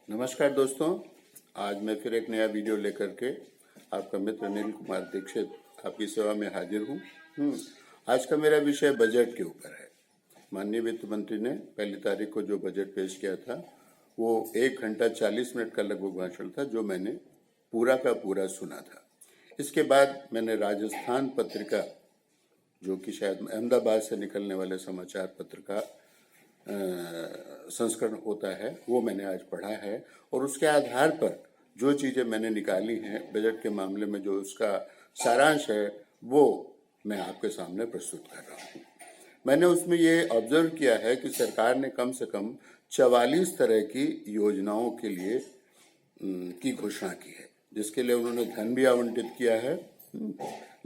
नमस्कार दोस्तों, आज मैं फिर एक नया वीडियो लेकर के आपका मित्र अनिल कुमार दीक्षित आपकी सेवा में हाजिर हूँ। आज का मेरा विषय बजट के ऊपर है। माननीय वित्त मंत्री ने 1 तारीख को जो बजट पेश किया था वो 1 घंटा 40 मिनट का लगभग भाषण था, जो मैंने पूरा का पूरा सुना था। इसके बाद मैंने राजस्थान पत्रिका, जो कि शायद अहमदाबाद से निकलने वाले समाचार पत्र का संस्करण होता है, वो मैंने आज पढ़ा है और उसके आधार पर जो चीज़ें मैंने निकाली हैं बजट के मामले में, जो उसका सारांश है वो मैं आपके सामने प्रस्तुत कर रहा हूँ। मैंने उसमें ये ऑब्जर्व किया है कि सरकार ने कम से कम 44 तरह की योजनाओं के लिए की घोषणा की है, जिसके लिए उन्होंने धन भी आवंटित किया है।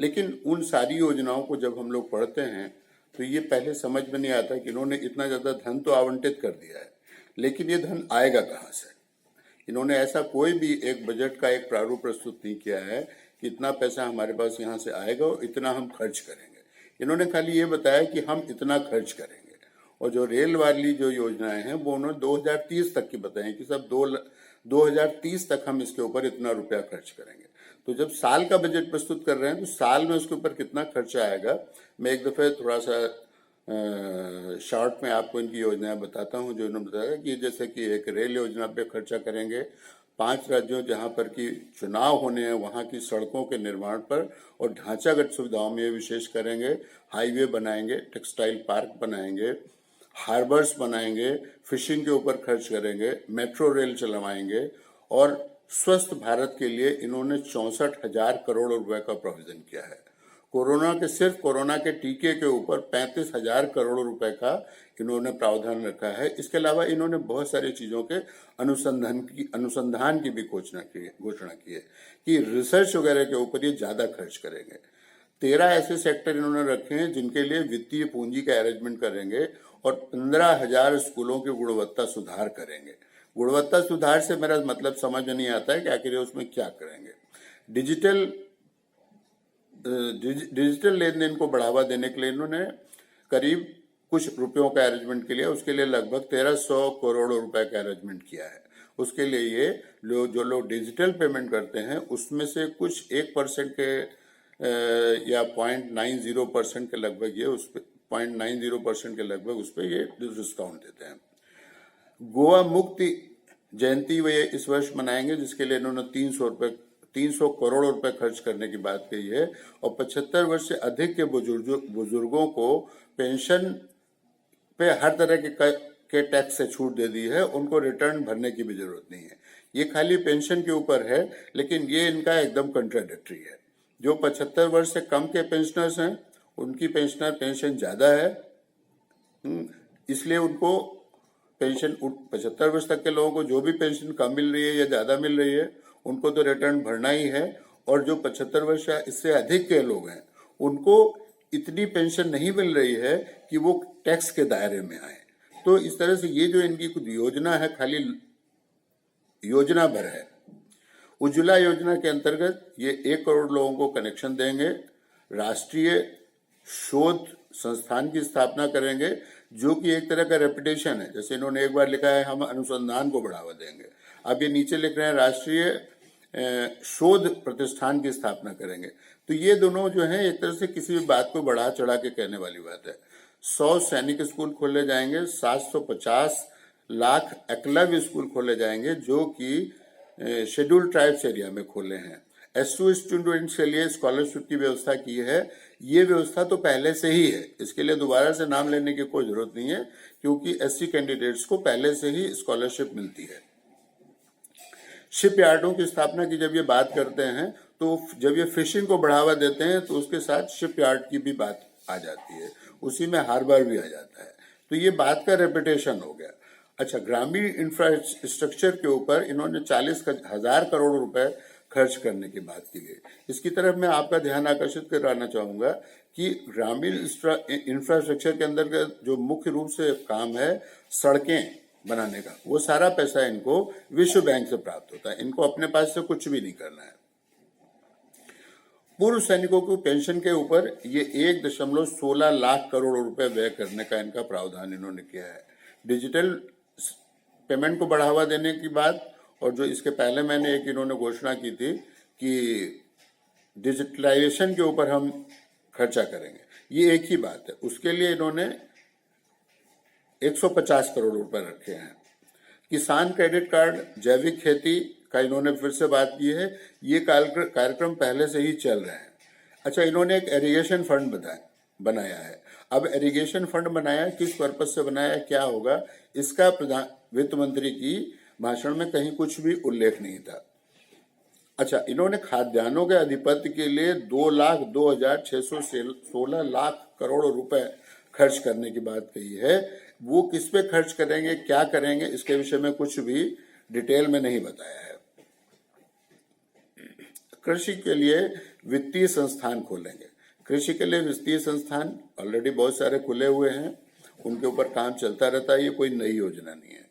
लेकिन उन सारी योजनाओं को जब हम लोग पढ़ते हैं तो ये पहले समझ में नहीं आता कि इन्होंने इतना ज़्यादा धन तो आवंटित कर दिया है, लेकिन ये धन आएगा कहाँ से। इन्होंने ऐसा कोई भी एक बजट का एक प्रारूप प्रस्तुत नहीं किया है कि इतना पैसा हमारे पास यहाँ से आएगा और इतना हम खर्च करेंगे। इन्होंने खाली ये बताया कि हम इतना खर्च करेंगे। और जो रेल वाली जो योजनाएं हैं वो उन्होंने 2030 तक की बताई कि सब 2030 तक हम इसके ऊपर इतना रुपया खर्च करेंगे। तो जब साल का बजट प्रस्तुत कर रहे हैं तो साल में उसके ऊपर कितना खर्चा आएगा, मैं एक दफ़े थोड़ा सा शॉर्ट में आपको इनकी योजनाएं बताता हूं। जो इन्होंने बताया कि जैसे कि एक रेल योजना पे खर्चा करेंगे 5 राज्यों जहां पर की चुनाव होने हैं वहां की सड़कों के निर्माण पर और ढांचागत सुविधाओं में विशेष करेंगे। हाईवे बनाएंगे, टेक्सटाइल पार्क बनाएंगे, हार्बर्स बनाएंगे, फिशिंग के ऊपर खर्च करेंगे, मेट्रो रेल चलवाएंगे और स्वस्थ भारत के लिए इन्होंने 64,000 करोड़ रुपए का प्रोविजन किया है। सिर्फ कोरोना के टीके के ऊपर 35,000 करोड़ रुपए का इन्होंने प्रावधान रखा है। इसके अलावा इन्होंने बहुत सारी चीजों के अनुसंधान की भी घोषणा की है कि रिसर्च वगैरह के ऊपर ये ज्यादा खर्च करेंगे। 13 ऐसे सेक्टर इन्होंने रखे हैं जिनके लिए वित्तीय पूंजी का अरेंजमेंट करेंगे और 15,000 स्कूलों की गुणवत्ता सुधार करेंगे। गुणवत्ता सुधार से मेरा मतलब समझ में नहीं आता है कि आखिर उसमें क्या करेंगे। डिजिटल लेन देन को बढ़ावा देने के लिए इन्होंने करीब कुछ रुपयों का अरेंजमेंट के लिए उसके लिए लगभग 1300 करोड़ रुपए का अरेंजमेंट किया है। उसके लिए ये जो लोग डिजिटल पेमेंट करते हैं उसमें से कुछ 1% के या 0.90% के लगभग ये उस पर 0.90% के लगभग उस पर ये डिस्काउंट देते हैं। गोवा मुक्ति जयंती वे इस वर्ष मनाएंगे, जिसके लिए इन्होंने 300 करोड़ रुपए खर्च करने की बात कही है और 75 वर्ष से अधिक के बुजुर्गों को पेंशन पे हर तरह के टैक्स से छूट दे दी है। उनको रिटर्न भरने की भी जरूरत नहीं है। ये खाली पेंशन के ऊपर है, लेकिन ये इनका एकदम कंट्राडिक्टरी है। जो 75 वर्ष से कम के पेंशनर्स हैं उनकी पेंशन ज्यादा है, इसलिए उनको पेंशन 75 वर्ष तक के लोगों को जो भी पेंशन कम मिल रही है या ज्यादा मिल रही है उनको तो रिटर्न भरना ही है। और जो 75 वर्ष या इससे अधिक के लोग हैं उनको इतनी पेंशन नहीं मिल रही है कि वो टैक्स के दायरे में आए। तो इस तरह से ये जो इनकी कुछ योजना है खाली योजना भर है। उज्ज्वला योजना के अंतर्गत ये 1 करोड़ लोगों को कनेक्शन देंगे। राष्ट्रीय शोध संस्थान की स्थापना करेंगे, जो कि एक तरह का रेपुटेशन है। जैसे इन्होंने एक बार लिखा है हम अनुसंधान को बढ़ावा देंगे, अब ये नीचे लिख रहे हैं राष्ट्रीय शोध प्रतिष्ठान की स्थापना करेंगे। तो ये दोनों जो है एक तरह से किसी भी बात को बढ़ा चढ़ा के कहने वाली बात है। 100 सैनिक स्कूल खोले जाएंगे, 750 लाख एकलव्य स्कूल खोले जाएंगे, जो कि शेड्यूल्ड ट्राइब्स एरिया में खोले हैं। SU स्टूडेंट्स के लिए स्कॉलरशिप की व्यवस्था की है। ये व्यवस्था तो पहले से ही है, इसके लिए दोबारा से नाम लेने की कोई जरूरत नहीं है, क्योंकि SC कैंडिडेट्स को पहले से ही स्कॉलरशिप मिलती है। शिप यार्डों की स्थापना की जब ये बात करते हैं तो जब ये फिशिंग को बढ़ावा देते हैं तो उसके साथ शिप यार्ड की भी बात आ जाती है, उसी में हार्बर भी आ जाता है। तो ये बात का रेपुटेशन हो गया। अच्छा, ग्रामीण इंफ्रास्ट्रक्चर के ऊपर इन्होंने 40,000 करोड़ रुपए खर्च करने की बात की गई। इसकी तरफ मैं आपका ध्यान आकर्षित कराना चाहूंगा कि ग्रामीण इंफ्रास्ट्रक्चर के अंतर्गत जो मुख्य रूप से काम है सड़कें बनाने का, वो सारा पैसा इनको विश्व बैंक से प्राप्त होता है। इनको अपने पास से कुछ भी नहीं करना है। पूर्व सैनिकों को पेंशन के ऊपर ये 1.16 लाख करोड़ रुपए व्यय करने का इनका प्रावधान इन्होंने किया है। डिजिटल पेमेंट को बढ़ावा देने की बात, और जो इसके पहले मैंने एक इन्होंने घोषणा की थी कि डिजिटलाइजेशन के ऊपर हम खर्चा करेंगे, ये एक ही बात है। उसके लिए इन्होंने 150 करोड़ रुपए रखे हैं। किसान क्रेडिट कार्ड, जैविक खेती का इन्होंने फिर से बात की है। ये कार्यक्रम पहले से ही चल रहे हैं। अच्छा, इन्होंने एक इरिगेशन फंड बनाया है। अब इरिगेशन फंड बनाया, किस पर्पज से बनाया, क्या होगा, इसका वित्त मंत्री की भाषण में कहीं कुछ भी उल्लेख नहीं था। अच्छा, इन्होंने खाद्यान्नों के अधिपत्य के लिए 2,02,616 लाख करोड़ रुपए खर्च करने की बात कही है। वो किस पे खर्च करेंगे, क्या करेंगे, इसके विषय में कुछ भी डिटेल में नहीं बताया है। कृषि के लिए वित्तीय संस्थान खोलेंगे। कृषि के लिए वित्तीय संस्थान ऑलरेडी बहुत सारे खुले हुए हैं, उनके ऊपर काम चलता रहता है, ये कोई नई योजना नहीं है।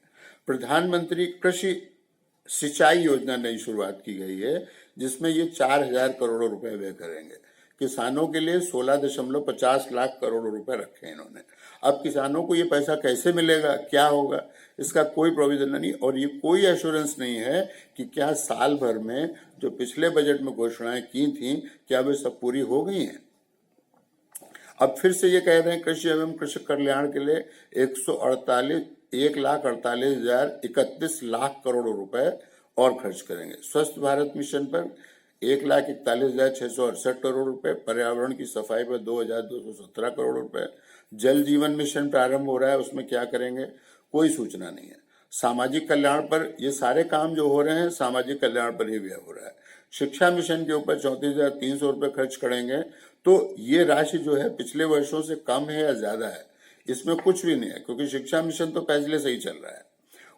प्रधानमंत्री कृषि सिंचाई योजना नई शुरुआत की गई है, जिसमें ये 4,000 करोड़ रुपए व्यय करेंगे। किसानों के लिए 16.50 लाख करोड़ रुपए रखे इन्होंने। अब किसानों को ये पैसा कैसे मिलेगा, क्या होगा, इसका कोई प्रोविजन नहीं, और ये कोई एश्योरेंस नहीं है कि क्या साल भर में जो पिछले बजट में घोषणाएं की थी, क्या वे सब पूरी हो गई हैं। अब फिर से ये कह रहे हैं कृषि एवं कृषक कल्याण के लिए 1,48,31 लाख करोड़ रुपए और खर्च करेंगे। स्वस्थ भारत मिशन पर 1,41,668 करोड़ रुपए, पर्यावरण की सफाई पर 2,217 करोड़ रुपए, जल जीवन मिशन प्रारंभ हो रहा है, उसमें क्या करेंगे, कोई सूचना नहीं है। सामाजिक कल्याण पर ये सारे काम जो हो रहे हैं सामाजिक कल्याण पर ही व्यय हो रहा है। शिक्षा मिशन के ऊपर 34,300 रुपए खर्च करेंगे। तो ये राशि जो है पिछले वर्षों से कम है या ज्यादा है, इसमें कुछ भी नहीं है, क्योंकि शिक्षा मिशन तो पहले से ही चल रहा है।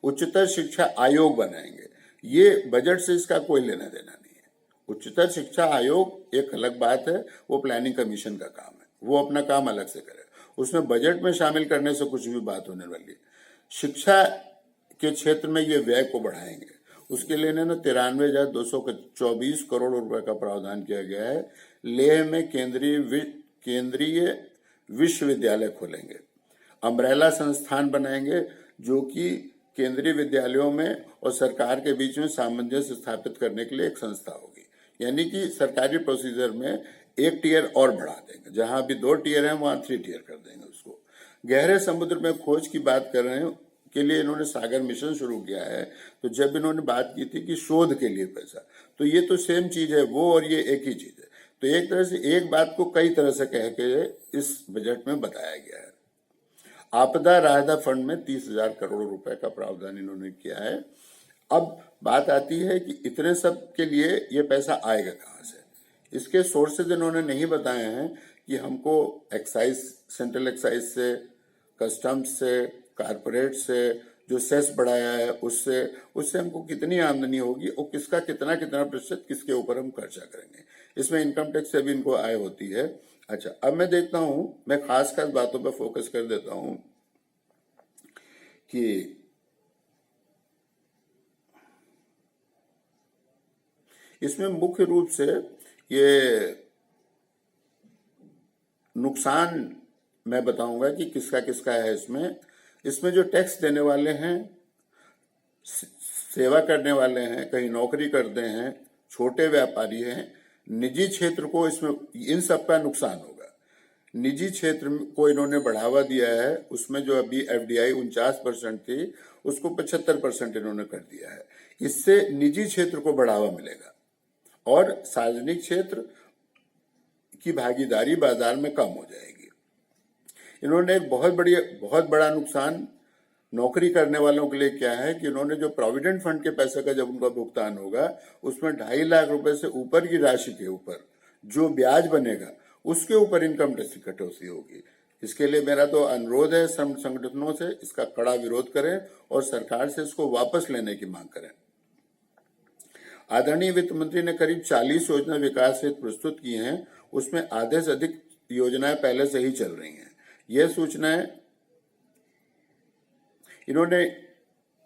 उच्चतर शिक्षा आयोग बनाएंगे, ये बजट से इसका कोई लेना देना नहीं है। उच्चतर शिक्षा आयोग एक अलग बात है, वो प्लानिंग कमीशन का काम है, वो अपना काम अलग से करे, उसमें बजट में शामिल करने से कुछ भी बात होने वाली है। शिक्षा के क्षेत्र में ये व्यय को बढ़ाएंगे, उसके लिए इन्होंने 93,224 करोड़ रुपए का प्रावधान किया गया है। लेह में केंद्रीय विश्वविद्यालय खोलेंगे। अम्ब्रेला संस्थान बनाएंगे, जो कि केंद्रीय विद्यालयों में और सरकार के बीच में सामंजस्य स्थापित करने के लिए एक संस्था होगी। यानी कि सरकारी प्रोसीजर में एक टियर और बढ़ा देंगे, जहां अभी 2 टियर हैं वहां 3 टियर कर देंगे उसको। गहरे समुद्र में खोज की बात कर रहे हैं, के लिए इन्होंने सागर मिशन शुरू किया है। तो जब इन्होंने बात की थी कि शोध के लिए पैसा, तो ये तो सेम चीज है, वो और ये एक ही चीज है। तो एक तरह से एक बात को कई तरह से कह के इस बजट में बताया गया है। आपदा राहत फंड में 30,000 करोड़ रुपए का प्रावधान इन्होंने किया है। अब बात आती है कि इतने सब के लिए ये पैसा आएगा कहाँ से। इसके सोर्सेज इन्होंने नहीं बताए हैं कि हमको एक्साइज, सेंट्रल एक्साइज से, कस्टम्स से, कारपोरेट से जो सेस बढ़ाया है उससे हमको कितनी आमदनी होगी और किसका कितना प्रतिशत किसके ऊपर हम खर्चा करेंगे। इसमें इनकम टैक्स से भी इनको आय होती है। अच्छा, अब मैं देखता हूं, मैं खास बातों पर फोकस कर देता हूं कि इसमें मुख्य रूप से ये नुकसान मैं बताऊंगा कि किसका किसका है। इसमें जो टैक्स देने वाले हैं, सेवा करने वाले हैं, कहीं नौकरी करते हैं, छोटे व्यापारी हैं, निजी क्षेत्र को इसमें इन सब का नुकसान होगा। निजी क्षेत्र को इन्होंने बढ़ावा दिया है, उसमें जो अभी एफडीआई 49% थी उसको 75% इन्होंने कर दिया है। इससे निजी क्षेत्र को बढ़ावा मिलेगा और सार्वजनिक क्षेत्र की भागीदारी बाजार में कम हो जाएगी। इन्होंने एक बहुत बड़ा नुकसान नौकरी करने वालों के लिए क्या है कि इन्होंने जो प्रोविडेंट फंड के पैसे का जब उनका भुगतान होगा उसमें 2.5 लाख रुपए से ऊपर की राशि के ऊपर जो ब्याज बनेगा उसके ऊपर इनकम टैक्स की कटौती होगी। इसके लिए मेरा तो अनुरोध है संगठनों से, इसका कड़ा विरोध करें और सरकार से इसको वापस लेने की मांग करें। आदरणीय वित्त मंत्री ने करीब 40 योजना विकास हेतु प्रस्तुत की हैं, उसमें आधे से अधिक योजनाएं पहले से ही चल रही हैं। यह सूचनाएं इन्होंने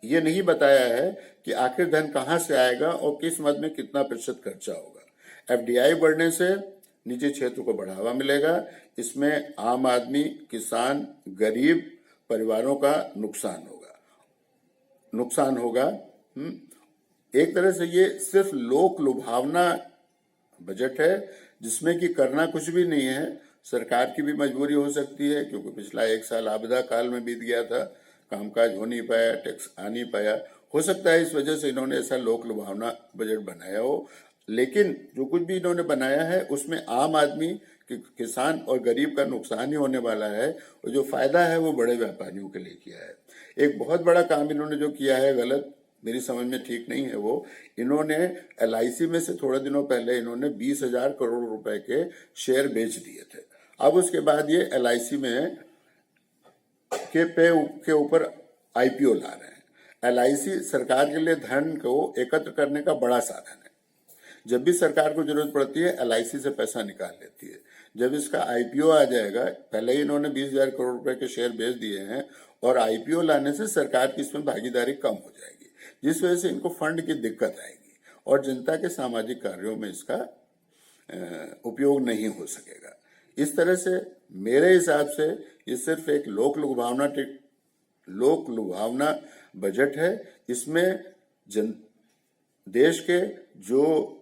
ये नहीं बताया है कि आखिर धन कहां से आएगा और किस मद में कितना प्रतिशत खर्चा होगा। एफडीआई बढ़ने से निजी क्षेत्र को बढ़ावा मिलेगा, इसमें आम आदमी, किसान, गरीब परिवारों का नुकसान होगा। नुकसान होगा। एक तरह से ये सिर्फ लोक लुभावना बजट है, जिसमें कि करना कुछ भी नहीं है। सरकार की भी मजबूरी हो सकती है, क्योंकि पिछला 1 साल आपदा काल में बीत गया था, कामकाज हो नहीं पाया, टैक्स आ नहीं पाया। हो सकता है इस वजह से इन्होंने ऐसा लोक लुभावना बजट बनाया हो, लेकिन जो कुछ भी इन्होंने बनाया है उसमें आम आदमी, किसान और गरीब का नुकसान ही होने वाला है, और जो फायदा है वो बड़े व्यापारियों के लिए किया है। एक बहुत बड़ा काम इन्होंने जो किया है गलत, मेरी समझ में ठीक नहीं है वो, इन्होंने LIC में से थोड़े दिनों पहले इन्होंने 20,000 करोड़ रुपए के शेयर बेच दिए थे। अब उसके बाद ये LIC में के ऊपर IPO ला रहे हैं। LIC सरकार के लिए धन को एकत्र करने का बड़ा साधन है। जब भी सरकार को जरूरत पड़ती है LIC से पैसा निकाल लेती है। जब इसका IPO आ जाएगा, पहले ही इन्होंने 20,000 करोड़ रुपए के शेयर बेच दिए हैं, और IPO लाने से सरकार की इसमें भागीदारी कम हो जाएगी, जिस वजह से इनको फंड की दिक्कत आएगी और जनता के सामाजिक कार्यों में इसका उपयोग नहीं हो सकेगा। इस तरह से मेरे हिसाब से ये सिर्फ एक लोक लुभावना बजट है। इसमें देश के जो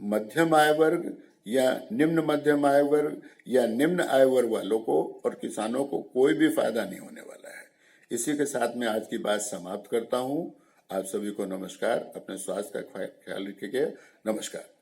मध्यम आय वर्ग या निम्न मध्यम आय वर्ग या निम्न आय वर्ग वालों को और किसानों को कोई भी फायदा नहीं होने वाला है। इसी के साथ मैं आज की बात समाप्त करता हूं। आप सभी को नमस्कार। अपने स्वास्थ्य का ख्याल रखिएगा। नमस्कार।